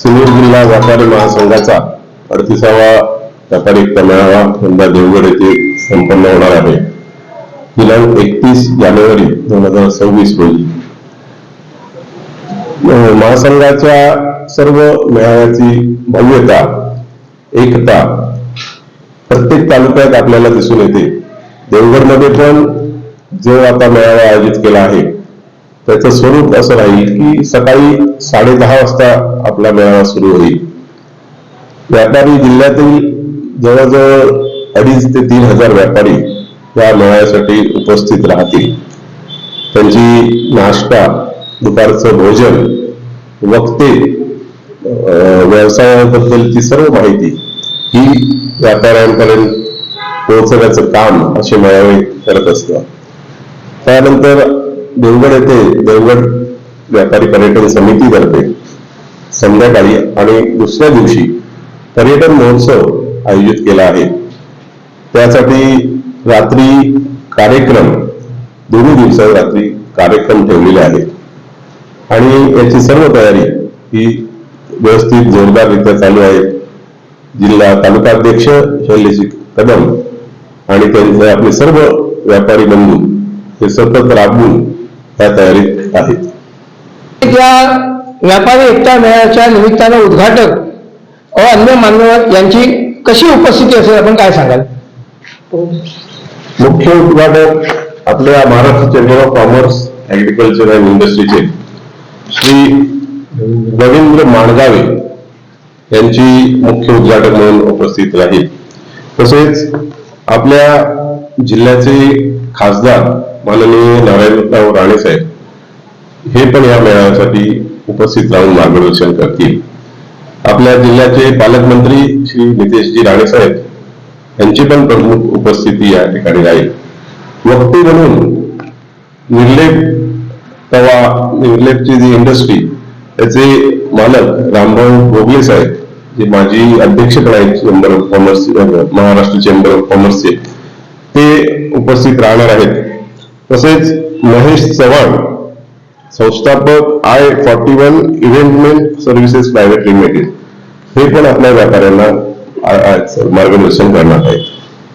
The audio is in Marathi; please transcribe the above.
सिन्नर जिल्हा व्यापारी महासंघाचा 38वा व्यापारी एकता मेळावा यंदा देवगड येथे संपन्न होणार आहे. दिनांक 31 जानेवारी 2026 रोजी महासंघाच्या सर्व मेळाव्याची भव्यता, एकता प्रत्येक तालुक्यात आपल्याला दिसून येते. देवगडमध्ये पण जो आता मेळावा आयोजित केला आहे त्याचं स्वरूप असं राहील की सकाळी 10:30 वाजता आपला मेळावा सुरू होईल. व्यापारी जिल्ह्यातील जवळजवळ 2,500 ते 3,000 व्यापारी या मेळाव्यासाठी उपस्थित राहतील. त्यांची नाश्ता, दुपारचं भोजन, वक्ते, व्यवसायाबद्दलची सर्व माहिती ही व्यापाऱ्यांपर्यंत पोहोचवण्याचं काम असे मेळावे करत असतात. त्यानंतर देवगड येथे देवगड व्यापारी पर्यटन समितीतर्फे संध्याकाळी आणि दुसऱ्या दिवशी पर्यटन महोत्सव आयोजित केला आहे. त्यासाठी रात्री कार्यक्रम, दोन्ही दिवसात रात्री कार्यक्रम ठेवलेले आहेत आणि याची सर्व तयारी ही व्यवस्थित जोरदाररित्या चालू आहे. जिल्हा तालुका अध्यक्ष शैलेश कदम आणि त्यांचे आपले सर्व व्यापारी बंधू हे सतत राबवून त्या तयारीत आहेत. या व्यापारी एकता मेळाव्याच्या निमित्तानं उद्घाटक व अन्य मान्यवर यांची कशी उपस्थिती असेल, आपण काय सांगाल? मुख्य उद्घाटक आपल्या Maharashtra chamber of commerce, agriculture and इंडस्ट्रीचे श्री रवींद्र माणगावे यांची मुख्य उद्घाटक म्हणून उपस्थित राहील. तसेच आपल्या जिल्ह्याचे खासदार माननीय नारायणराव राणे साहेब हे पण या मेळाव्यासाठी उपस्थित राहून मार्गदर्शन करतील. आपल्या जिल्ह्याचे पालकमंत्री श्री नितेशजी राणे साहेब यांची पण प्रमुख उपस्थिती या ठिकाणी राहील. वक्ते म्हणून निर्लेपची जी इंडस्ट्री त्याचे मालक रामभाऊ भोगले साहेब, जे माजी अध्यक्ष पण आहेत chamber of commerce, Maharashtra chamber of कॉमर्सचे, ते उपस्थित राहणार आहेत. तसेच महेश चव्हाण, संस्थापक I41 इव्हेंटमेंट सर्व्हिसेस प्रायव्हेट लिमिटेड, हे पण आपल्या व्यापाऱ्यांना मार्गदर्शन करणार आहेत.